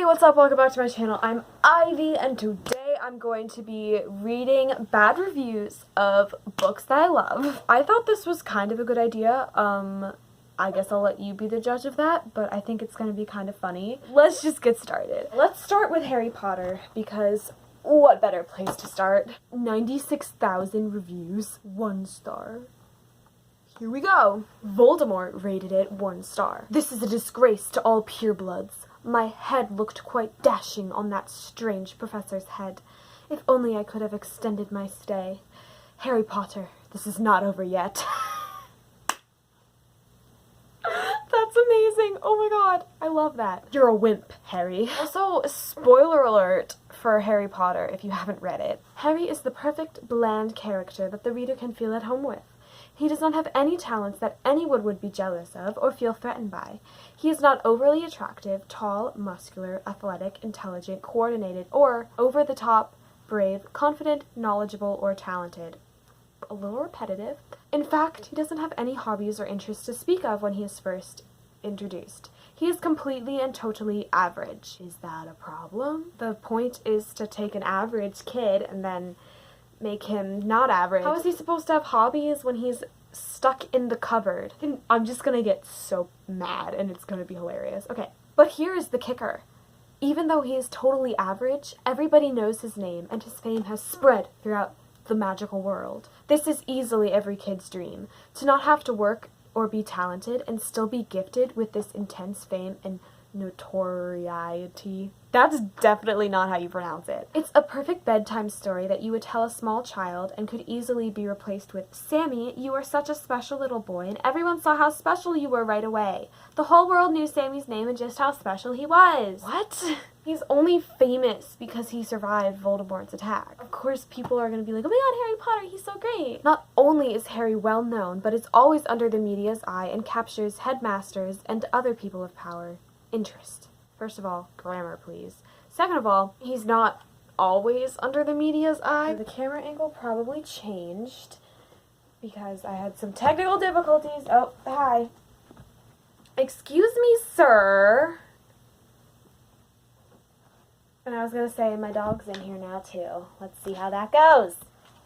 what's up? Welcome back to my channel. I'm Ivy, and today I'm going to be reading bad reviews of books that I love. I thought this was kind of a good idea. I guess I'll let you be the judge of that, but I think it's going to be kind of funny. Let's just get started. Let's start with Harry Potter, because what better place to start? 96,000 reviews, 1 star. Here we go. Voldemort rated it 1 star. This is a disgrace to all purebloods. My head looked quite dashing on that strange professor's head. If only I could have extended my stay. Harry Potter, this is not over yet. That's amazing. Oh my god. I love that. You're a wimp, Harry. Also, spoiler alert for Harry Potter if you haven't read it. Harry is the perfect bland character that the reader can feel at home with. He does not have any talents that anyone would be jealous of or feel threatened by. He is not overly attractive, tall, muscular, athletic, intelligent, coordinated, or over-the-top, brave, confident, knowledgeable, or talented. A little repetitive. In fact, he doesn't have any hobbies or interests to speak of when he is first introduced. He is completely and totally average. Is that a problem? The point is to take an average kid and then make him not average. How is he supposed to have hobbies when he's stuck in the cupboard? I'm just gonna get so mad and it's gonna be hilarious. Okay, but here is the kicker. Even though he is totally average, everybody knows his name and his fame has spread throughout the magical world. This is easily every kid's dream, to not have to work or be talented and still be gifted with this intense fame and notoriety. That's definitely not how you pronounce it. It's a perfect bedtime story that you would tell a small child and could easily be replaced with, "Sammy, you are such a special little boy," and everyone saw how special you were right away. The whole world knew Sammy's name and just how special he was. What? He's only famous because he survived Voldemort's attack. Of course, people are going to be like, "Oh my god, Harry Potter, he's so great." Not only is Harry well known, but is always under the media's eye and captures headmasters and other people of power. Interest. First of all, grammar, please. Second of all, he's not always under the media's eye. The camera angle probably changed because I had some technical difficulties. Oh, hi. Excuse me, sir. And I was gonna say, my dog's in here now, too. Let's see how that goes.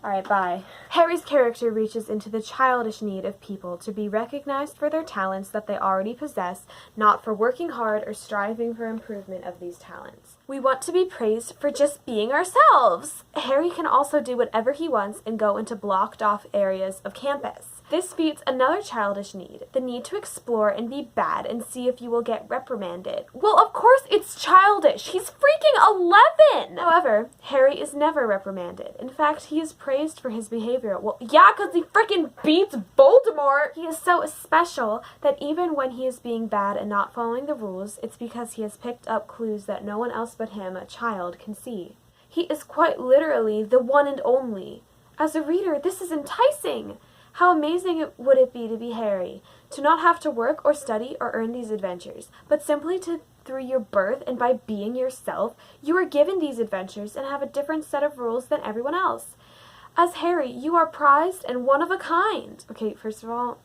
Alright, bye. Harry's character reaches into the childish need of people to be recognized for their talents that they already possess, not for working hard or striving for improvement of these talents. We want to be praised for just being ourselves. Harry can also do whatever he wants and go into blocked off areas of campus. This feeds another childish need, the need to explore and be bad and see if you will get reprimanded. Well, of course it's childish. He's freaking 11! However, Harry is never reprimanded. In fact, he is praised for his behavior. Well, yeah, because he freaking beats Voldemort! He is so special that even when he is being bad and not following the rules, it's because he has picked up clues that no one else but him, a child, can see. He is quite literally the one and only. As a reader, this is enticing! How amazing would it be to be Harry, to not have to work or study or earn these adventures, but simply through your birth and by being yourself, you are given these adventures and have a different set of rules than everyone else. As Harry, you are prized and one of a kind. Okay, first of all,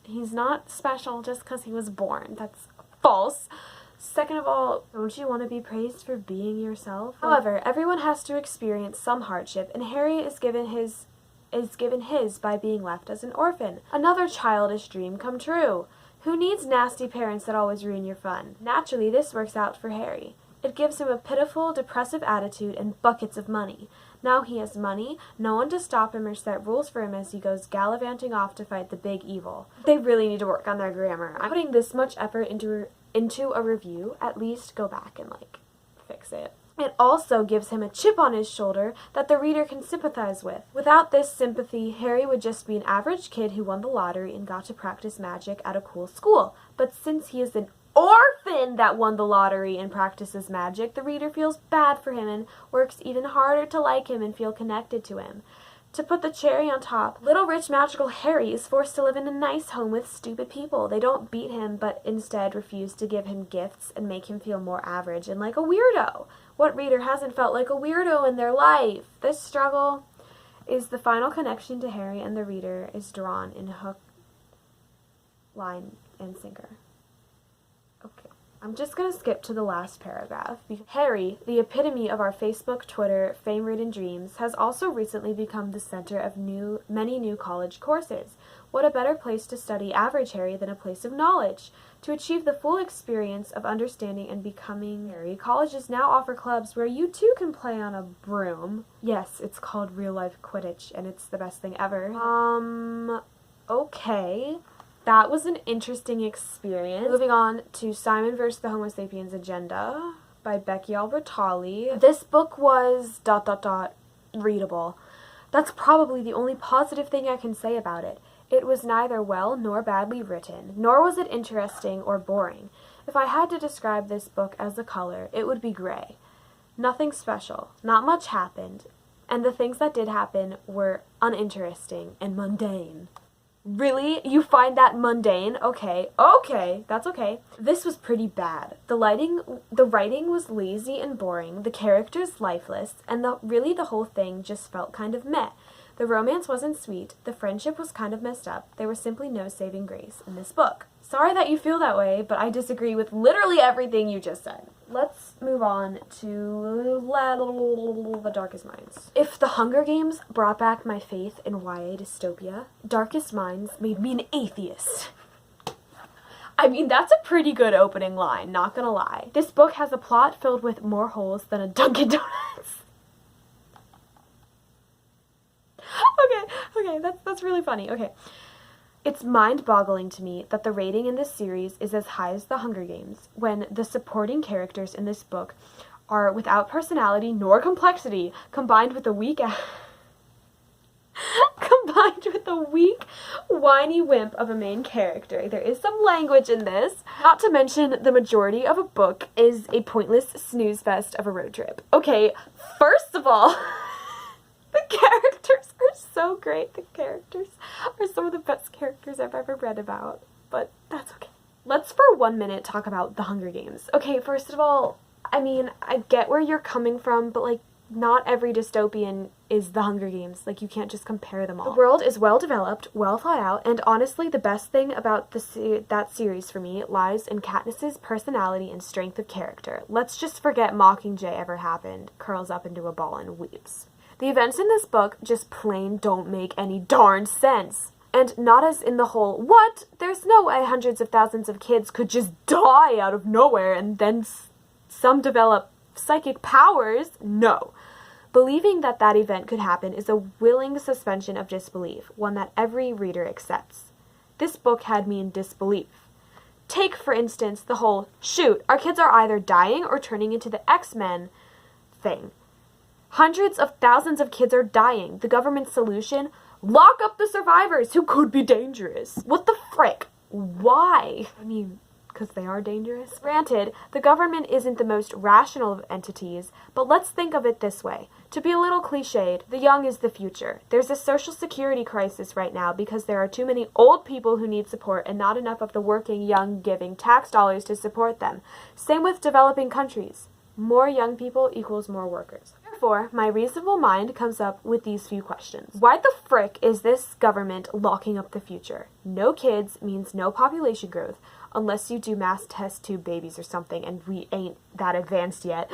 he's not special just because he was born. That's false. Second of all, don't you want to be praised for being yourself? However, everyone has to experience some hardship, and Harry is given his by being left as an orphan. Another childish dream come true. Who needs nasty parents that always ruin your fun? Naturally, this works out for Harry. It gives him a pitiful, depressive attitude and buckets of money. Now he has money, no one to stop him or set rules for him as he goes gallivanting off to fight the big evil. They really need to work on their grammar. I'm putting this much effort into a review. At least go back and, fix it. It also gives him a chip on his shoulder that the reader can sympathize with. Without this sympathy, Harry would just be an average kid who won the lottery and got to practice magic at a cool school. But since he is an orphan that won the lottery and practices magic, the reader feels bad for him and works even harder to like him and feel connected to him. To put the cherry on top, little rich magical Harry is forced to live in a nice home with stupid people. They don't beat him, but instead refuse to give him gifts and make him feel more average and like a weirdo. What reader hasn't felt like a weirdo in their life? This struggle is the final connection to Harry, and the reader is drawn in hook, line, and sinker. Okay. I'm just gonna skip to the last paragraph. Harry, the epitome of our Facebook, Twitter, fame-ridden dreams, has also recently become the center of many new college courses. What a better place to study average Harry than a place of knowledge? To achieve the full experience of understanding and becoming Harry, colleges now offer clubs where you too can play on a broom. Yes, it's called real-life Quidditch, and it's the best thing ever. Okay. That was an interesting experience. Moving on to Simon vs. the Homo Sapiens Agenda by Becky Albertalli. This book was ... readable. That's probably the only positive thing I can say about it. It was neither well nor badly written, nor was it interesting or boring. If I had to describe this book as a color, it would be gray. Nothing special. Not much happened. And the things that did happen were uninteresting and mundane. Really? You find that mundane? Okay, that's okay. This was pretty bad. The writing was lazy and boring, the characters lifeless, and the whole thing just felt kind of meh. The romance wasn't sweet, the friendship was kind of messed up, there was simply no saving grace in this book. Sorry that you feel that way, but I disagree with literally everything you just said. Let's move on to The Darkest Minds. If The Hunger Games brought back my faith in YA dystopia, Darkest Minds made me an atheist. I mean, that's a pretty good opening line, not gonna lie. This book has a plot filled with more holes than a Dunkin' Donuts. Okay, that's really funny. Okay. It's mind-boggling to me that the rating in this series is as high as The Hunger Games, when the supporting characters in this book are without personality nor complexity, combined with a weak, whiny wimp of a main character. There is some language in this. Not to mention, the majority of a book is a pointless snooze fest of a road trip. Okay, first of all, the characters are so great. The characters are some of the best characters I've ever read about, but that's okay. Let's for 1 minute talk about The Hunger Games. Okay, first of all, I mean, I get where you're coming from, but like, not every dystopian is The Hunger Games. Like, you can't just compare them all. The world is well developed, well thought out, and honestly, the best thing about that series for me lies in Katniss's personality and strength of character. Let's just forget Mockingjay ever happened, curls up into a ball and weeps. The events in this book just plain don't make any darn sense. And not as in the whole, what? There's no way hundreds of thousands of kids could just die out of nowhere and then some develop psychic powers. No. Believing that that event could happen is a willing suspension of disbelief, one that every reader accepts. This book had me in disbelief. Take, for instance, the whole, shoot, our kids are either dying or turning into the X-Men thing. Hundreds of thousands of kids are dying. The government's solution? Lock up the survivors who could be dangerous. What the frick? Why? I mean, because they are dangerous? Granted, the government isn't the most rational of entities, but let's think of it this way. To be a little cliched, the young is the future. There's a social security crisis right now because there are too many old people who need support and not enough of the working young giving tax dollars to support them. Same with developing countries. More young people equals more workers. Therefore, my reasonable mind comes up with these few questions. Why the frick is this government locking up the future? No kids means no population growth, unless you do mass test tube babies or something, and we ain't that advanced yet.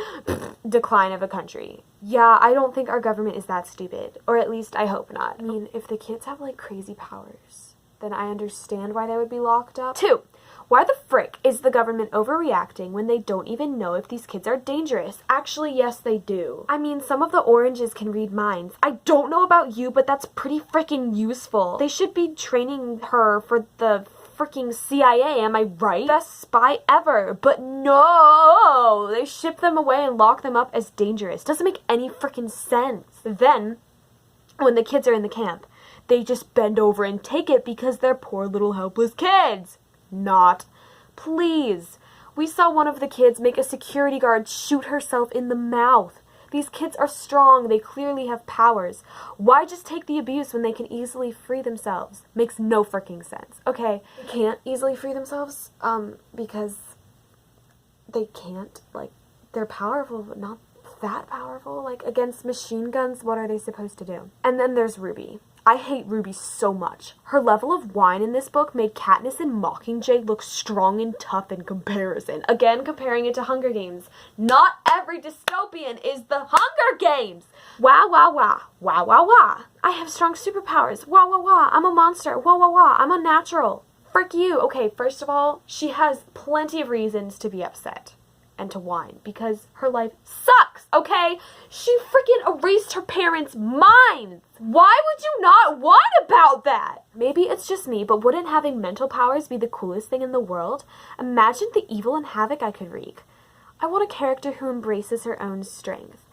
Decline of a country. Yeah, I don't think our government is that stupid, or at least I hope not. I mean, if the kids have like crazy powers, then I understand why they would be locked up. 2. Why the frick is the government overreacting when they don't even know if these kids are dangerous? Actually, yes, they do. I mean, some of the oranges can read minds. I don't know about you, but that's pretty freaking useful. They should be training her for the freaking CIA, am I right? Best spy ever. But no! They ship them away and lock them up as dangerous. Doesn't make any freaking sense. Then, when the kids are in the camp, they just bend over and take it because they're poor little helpless kids. Not. Please. We saw one of the kids make a security guard shoot herself in the mouth. These kids are strong. They clearly have powers. Why just take the abuse when they can easily free themselves? Makes no freaking sense. Okay, they can't easily free themselves, because they can't, like, they're powerful, but not that powerful. Like, against machine guns, what are they supposed to do? And then there's Ruby. I hate Ruby so much. Her level of whine in this book made Katniss and Mockingjay look strong and tough in comparison. Again, comparing it to Hunger Games. Not every dystopian is the Hunger Games! Wah, wah, wah. Wah, wah, wah. I have strong superpowers. Wah, wah, wah. I'm a monster. Wah, wah, wah. I'm unnatural. Frick you. Okay, first of all, she has plenty of reasons to be upset and to whine because her life sucks, okay? She freaking erased her parents' minds. Why would you not whine about that? Maybe it's just me, but wouldn't having mental powers be the coolest thing in the world? Imagine the evil and havoc I could wreak. I want a character who embraces her own strength.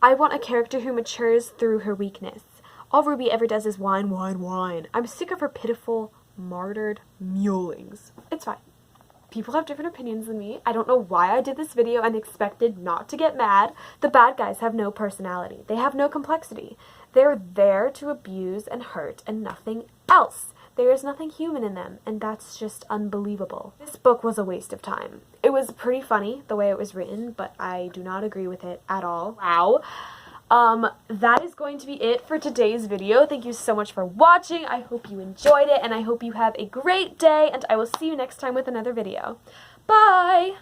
I want a character who matures through her weakness. All Ruby ever does is whine, whine, whine. I'm sick of her pitiful, martyred mewlings. It's fine. People have different opinions than me. I don't know why I did this video and expected not to get mad. The bad guys have no personality. They have no complexity. They're there to abuse and hurt and nothing else. There is nothing human in them, and that's just unbelievable. This book was a waste of time. It was pretty funny the way it was written, but I do not agree with it at all. Wow. That is going to be it for today's video. Thank you so much for watching. I hope you enjoyed it, and I hope you have a great day, and I will see you next time with another video. Bye!